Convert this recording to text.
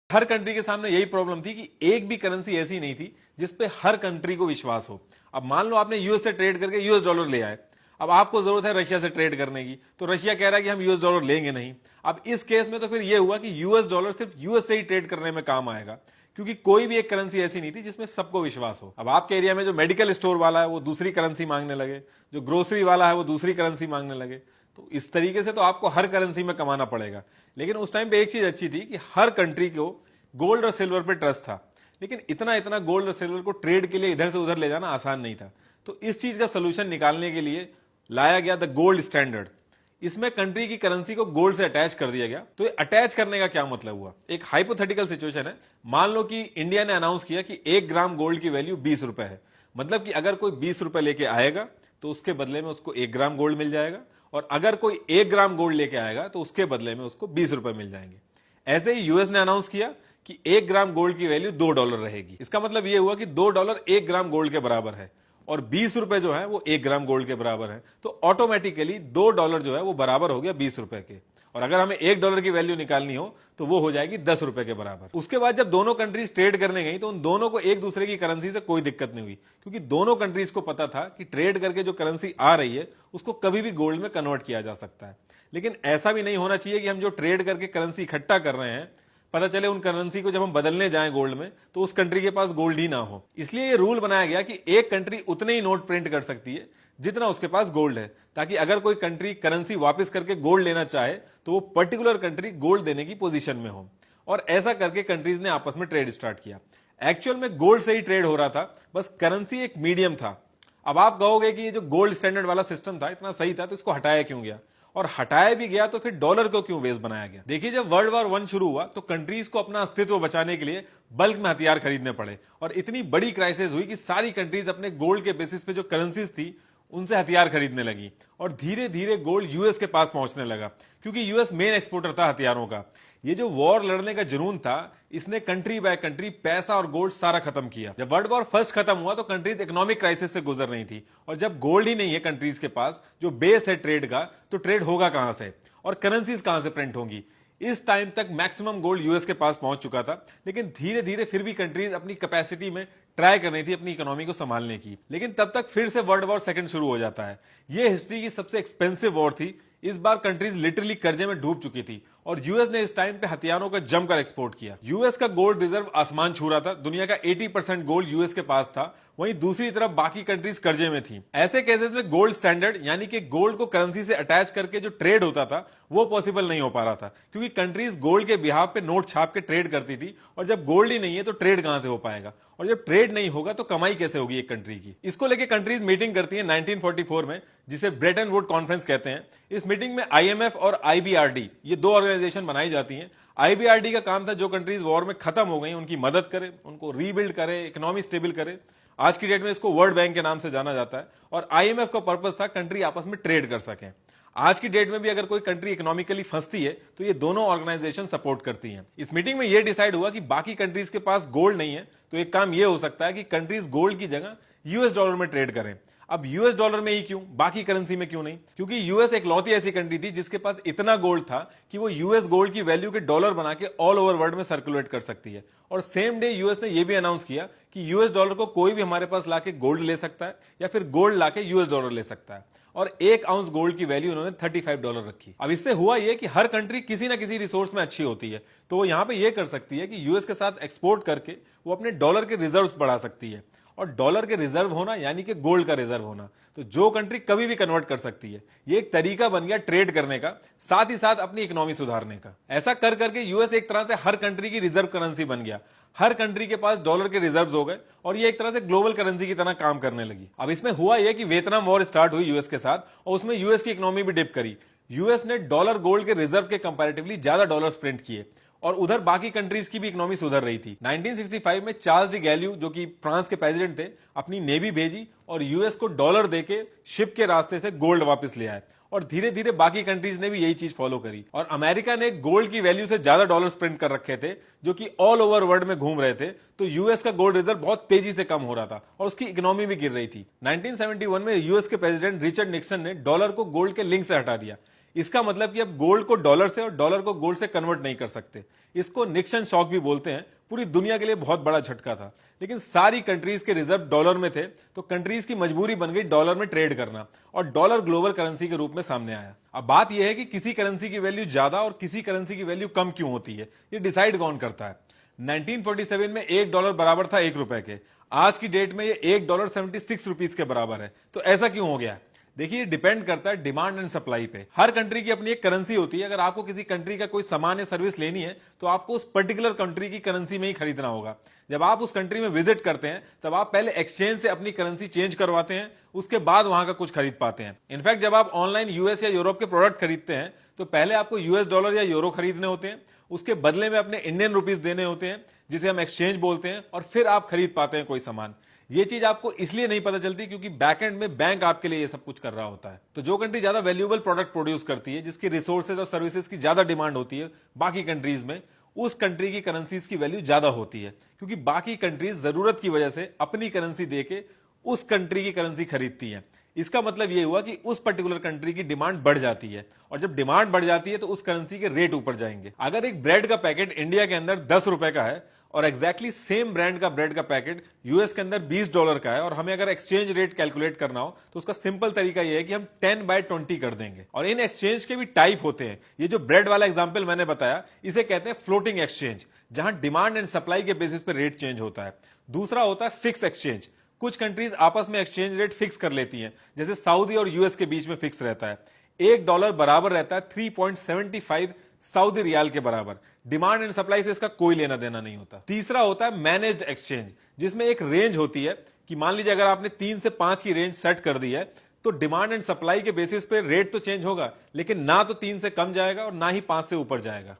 हर country के सामने यही प्रॉब्लम थी कि एक भी करेंसी ऐसी नहीं थी जिसपे हर कंट्री को विश्वास हो। अब मान लो आपने यूएस से ट्रेड करके यूएस डॉलर ले आए, अब आपको जरूरत है रशिया से ट्रेड करने की, तो रशिया कह रहा है कि हम यूएस डॉलर लेंगे नहीं। अब इस केस में तो फिर यह हुआ कि यूएस डॉलर सिर्फ यूएस से ही ट्रेड करने में काम आएगा, क्योंकि कोई भी एक करेंसी ऐसी नहीं थी जिसमें सबको विश्वास हो। अब आपके एरिया में जो मेडिकल स्टोर वाला है वो दूसरी करेंसी मांगने लगे, जो ग्रोसरी वाला है वो दूसरी करेंसी मांगने लगे, तो इस तरीके से तो आपको हर करेंसी में कमाना पड़ेगा। लेकिन उस टाइम पे एक चीज अच्छी थी कि हर कंट्री को गोल्ड और सिल्वर पे ट्रस्ट था, लेकिन इतना इतना गोल्ड और सिल्वर को ट्रेड के लिए इधर से उधर ले जाना आसान नहीं था। तो इस चीज का सोल्यूशन निकालने के लिए लाया गया द गोल्ड स्टैंडर्ड। इसमें कंट्री की करेंसी को गोल्ड से अटैच कर दिया गया। तो ये अटैच करने का क्या मतलब हुआ? एक हाइपोथेटिकल सिचुएशन है। मान लो कि इंडिया ने अनाउंस किया कि 1 ग्राम गोल्ड की वैल्यू 20 रुपए है। मतलब कि अगर कोई 20 रुपए लेके आएगा तो उसके बदले में उसको 1 ग्राम गोल्ड मिल जाएगा, और अगर कोई 1 ग्राम गोल्ड लेके आएगा तो उसके बदले में उसको 20 रुपए मिल जाएंगे। ऐसे ही यूएस ने अनाउंस किया कि 1 ग्राम गोल्ड की वैल्यू $2 रहेगी। इसका मतलब यह हुआ कि $2 1 ग्राम गोल्ड के बराबर है, और 20 रुपए जो है वो 1 ग्राम गोल्ड के बराबर है। तो ऑटोमेटिकली $2 जो है वो बराबर हो गया 20 रुपए के, और अगर हमें $1 की वैल्यू निकालनी हो तो वो हो जाएगी 10 रुपए के बराबर। उसके बाद जब दोनों कंट्रीज ट्रेड करने गई तो उन दोनों को एक दूसरे की करेंसी से कोई दिक्कत नहीं हुई, क्योंकि दोनों कंट्रीज को पता था कि ट्रेड करके जो करेंसी आ रही है उसको कभी भी गोल्ड में कन्वर्ट किया जा सकता है। लेकिन ऐसा भी नहीं होना चाहिए कि हम जो ट्रेड करके करेंसी इकट्ठा कर रहे हैं, पता चले उन करेंसी को जब हम बदलने जाएं गोल्ड में तो उस कंट्री के पास गोल्ड ही ना हो। इसलिए ये रूल बनाया गया कि एक कंट्री उतने ही नोट प्रिंट कर सकती है जितना उसके पास गोल्ड है, ताकि अगर कोई कंट्री करेंसी वापस करके गोल्ड लेना चाहे तो वो पर्टिकुलर कंट्री गोल्ड देने की पोजीशन में हो। और ऐसा करके कंट्रीज ने आपस में ट्रेड स्टार्ट किया। एक्चुअल में गोल्ड से ही ट्रेड हो रहा था, बस करेंसी एक मीडियम था। अब आप कहोगे कि ये जो गोल्ड स्टैंडर्ड वाला सिस्टम था इतना सही था तो इसको हटाया क्यों गया, और हटाया भी गया तो फिर डॉलर को क्यों बेस बनाया गया? देखिए, जब वर्ल्ड वॉर 1 शुरू हुआ तो कंट्रीज को अपना अस्तित्व बचाने के लिए बल्क में हथियार खरीदने पड़े, और इतनी बड़ी क्राइसिस हुई कि सारी कंट्रीज अपने गोल्ड के बेसिस पे जो करेंसीज थी उनसे हथियार खरीदने लगी, और धीरे धीरे गोल्ड यूएस के पास पहुंचने लगा, क्योंकि यूएस मेन एक्सपोर्टर था हथियारों का। ये जो वॉर लड़ने का जुनून था इसने कंट्री बाय कंट्री पैसा और गोल्ड सारा खत्म किया। जब वर्ल्ड वॉर फर्स्ट खत्म हुआ तो कंट्रीज इकोनॉमिक क्राइसिस से गुजर रही थी, और जब गोल्ड ही नहीं है कंट्रीज के पास जो बेस है ट्रेड का, तो ट्रेड होगा कहां से और करेंसीज कहां से प्रिंट होंगी? इस टाइम तक मैक्सिमम गोल्ड यूएस के पास पहुंच चुका था, लेकिन धीरे धीरे फिर भी कंट्रीज अपनी कैपेसिटी में ट्राई कर रही थी अपनी इकोनॉमी को संभालने की। लेकिन तब तक फिर से वर्ल्ड वॉर सेकंड शुरू हो जाता है। यह हिस्ट्री की सबसे एक्सपेंसिव वॉर थी। इस बार कंट्रीज लिटरली कर्जे में डूब चुकी थी, और यूएस ने इस टाइम पे हथियारों का जमकर एक्सपोर्ट किया। यूएस का गोल्ड रिजर्व आसमान छू रहा था। दुनिया का 80% गोल्ड यूएस के पास था, वहीं दूसरी तरफ बाकी कंट्रीज कर्जे में थी। ऐसे केसेस में गोल्ड स्टैंडर्ड यानी कि गोल्ड को करेंसी से अटैच करके जो ट्रेड होता था वो पॉसिबल नहीं हो पा रहा था, क्योंकि कंट्रीज गोल्ड के बिहाफ पे नोट छाप के ट्रेड करती थी, और जब गोल्ड ही नहीं है तो ट्रेड कहां से हो पाएगा, और जब ट्रेड नहीं होगा तो कमाई कैसे होगी एक कंट्री की? इसको लेके कंट्रीज मीटिंग करती है 1944 में, जिसे ब्रेटन वुड कॉन्फ्रेंस कहते हैं। इस मीटिंग में आईएमएफ और आईबीआरडी ये दो ऑर्गेनाइजेशन बनाई जाती हैं। आईबीआरडी का काम था जो कंट्रीज वॉर में खत्म हो गई उनकी मदद करे, उनको रीबिल्ड करे, इकोनॉमी स्टेबल करे। आज की डेट में इसको वर्ल्ड बैंक के नाम से जाना जाता है। और आईएमएफ का पर्पस था कंट्री आपस में ट्रेड कर सकें। आज की डेट में भी अगर कोई कंट्री इकोनॉमिकली फंसती है तो ये दोनों ऑर्गेनाइजेशन सपोर्ट करती हैं। इस मीटिंग में यह डिसाइड हुआ कि बाकी कंट्रीज के पास गोल्ड नहीं है, तो एक काम यह हो सकता है कि कंट्रीज गोल्ड की जगह यूएस डॉलर में ट्रेड करें। अब यूएस डॉलर में ही क्यों, बाकी करेंसी में क्यों नहीं? क्योंकि यूएस एक लौती ऐसी कंट्री थी जिसके पास इतना गोल्ड था कि वो यूएस गोल्ड की वैल्यू के डॉलर बना के ऑल ओवर वर्ल्ड में सर्कुलेट कर सकती है। और सेम डे यूएस ने यह भी अनाउंस किया कि यूएस डॉलर को कोई भी हमारे पास लाके गोल्ड ले सकता है, या फिर गोल्ड लाके यूएस डॉलर ले सकता है। और 1 आउंस गोल्ड की वैल्यू उन्होंने $35 रखी। अब इससे हुआ यह कि हर कंट्री किसी ना किसी रिसोर्स में अच्छी होती है, तो वो यहां पे यह कर सकती है कि यूएस के साथ एक्सपोर्ट करके वो अपने डॉलर के रिजर्व्स बढ़ा सकती है। और डॉलर के रिजर्व होना यानी कि गोल्ड का रिजर्व होना, तो जो कंट्री कभी भी कन्वर्ट कर सकती है। ये एक तरीका बन गया ट्रेड करने का, साथ ही साथ अपनी इकोनॉमी सुधारने का। ऐसा कर करके यूएस एक तरह से हर कंट्री की रिजर्व करेंसी बन गया। हर कंट्री के पास डॉलर के रिजर्व्स हो गए, और ये एक तरह से ग्लोबल करेंसी की तरह काम करने लगी। अब इसमें हुआ यह कि वियतनाम वॉर स्टार्ट हुई यूएस के साथ, और उसमें यूएस की इकोनॉमी भी डिप करी। यूएस ने डॉलर गोल्ड के रिजर्व के कंपैरेटिवली ज्यादा डॉलर्स प्रिंट किए, और उधर बाकी कंट्रीज की भी इकोनॉमी सुधर रही थी। 1965 में चार्ल्स डी गैल्यू, जो कि फ्रांस के प्रेसिडेंट थे, अपनी नेवी भेजी और यूएस को डॉलर देके शिप के रास्ते से गोल्ड वापस ले आए। और धीरे धीरे बाकी कंट्रीज ने भी यही चीज फॉलो करी, और अमेरिका ने गोल्ड की वैल्यू से ज्यादा डॉलर्स प्रिंट कर रखे थे जो कि ऑल ओवर वर्ल्ड में घूम रहे थे। तो यूएस का गोल्ड रिजर्व बहुत तेजी से कम हो रहा था, और उसकी इकोनॉमी भी गिर रही थी। 1971 में यूएस के प्रेसिडेंट रिचर्ड निक्सन ने डॉलर को गोल्ड के लिंक से हटा दिया। इसका मतलब कि अब गोल्ड को डॉलर से और डॉलर को गोल्ड से कन्वर्ट नहीं कर सकते। इसको निक्सन शॉक भी बोलते हैं। पूरी दुनिया के लिए बहुत बड़ा झटका था, लेकिन सारी कंट्रीज के रिजर्व डॉलर में थे, तो कंट्रीज की मजबूरी बन गई डॉलर में ट्रेड करना, और डॉलर ग्लोबल करेंसी के रूप में सामने आया। अब बात यह है कि किसी करेंसी की वैल्यू ज्यादा और किसी करेंसी की वैल्यू कम क्यों होती है, ये डिसाइड कौन करता है। 1947 में $1 बराबर था ₹1 के। आज की डेट में ये $1 76 रुपीज के बराबर है। तो ऐसा क्यों हो गया? देखिए, ये डिपेंड करता है डिमांड एंड सप्लाई पे। हर कंट्री की अपनी एक करेंसी होती है। अगर आपको किसी कंट्री का कोई सामान या सर्विस लेनी है तो आपको उस पर्टिकुलर कंट्री की करेंसी में ही खरीदना होगा। जब आप उस कंट्री में विजिट करते हैं तब आप पहले एक्सचेंज से अपनी करेंसी चेंज करवाते हैं, उसके बाद वहां का कुछ खरीद पाते हैं। इनफैक्ट जब आप ऑनलाइन यूएस या यूरोप के प्रोडक्ट खरीदते हैं तो पहले आपको यूएस डॉलर या यूरो खरीदने होते हैं, उसके बदले में अपने इंडियन रुपीज देने होते हैं, जिसे हम एक्सचेंज बोलते हैं, और फिर आप खरीद पाते हैं कोई सामान। ये चीज आपको इसलिए नहीं पता चलती क्योंकि बैकएंड में बैंक आपके लिए ये सब कुछ कर रहा होता है। तो जो कंट्री ज्यादा वैल्यूएबल प्रोडक्ट प्रोड्यूस करती है, जिसकी रिसोर्सेज और सर्विसेज की ज्यादा डिमांड होती है बाकी कंट्रीज में, उस कंट्री की करेंसीज की वैल्यू ज्यादा होती है, क्योंकि बाकी कंट्रीज जरूरत की वजह से अपनी करेंसी देके उस कंट्री की करेंसी खरीदती है। इसका मतलब यह हुआ कि उस पर्टिकुलर कंट्री की डिमांड बढ़ जाती है, और जब डिमांड बढ़ जाती है तो उस करेंसी के रेट ऊपर जाएंगे। अगर एक ब्रेड का पैकेट इंडिया के अंदर ₹10 का है और एग्जैक्टली सेम ब्रांड का ब्रेड का पैकेट यूएस के अंदर $20 का है, और हमें अगर एक्सचेंज रेट कैलकुलेट करना हो तो उसका सिंपल तरीका यह है कि हम 10/20 कर देंगे। और इन एक्सचेंज के भी टाइप होते हैं। ये जो ब्रेड वाला एग्जांपल मैंने बताया, इसे कहते हैं फ्लोटिंग एक्सचेंज, जहां डिमांड एंड सप्लाई के बेसिस पे रेट चेंज होता है। दूसरा होता है फिक्स एक्सचेंज। कुछ कंट्रीज आपस में एक्सचेंज रेट फिक्स कर लेती हैं, जैसे सऊदी और यूएस के बीच में फिक्स रहता है। $1 बराबर रहता है 3.75 सऊदी रियाल के बराबर। डिमांड एंड सप्लाई से इसका कोई लेना देना नहीं होता। तीसरा होता है मैनेज्ड एक्सचेंज, जिसमें एक रेंज होती है कि मान लीजिए अगर आपने 3 से 5 की रेंज सेट कर दी है तो डिमांड एंड सप्लाई के बेसिस पे रेट तो चेंज होगा, लेकिन ना तो 3 से कम जाएगा और ना ही 5 से ऊपर जाएगा।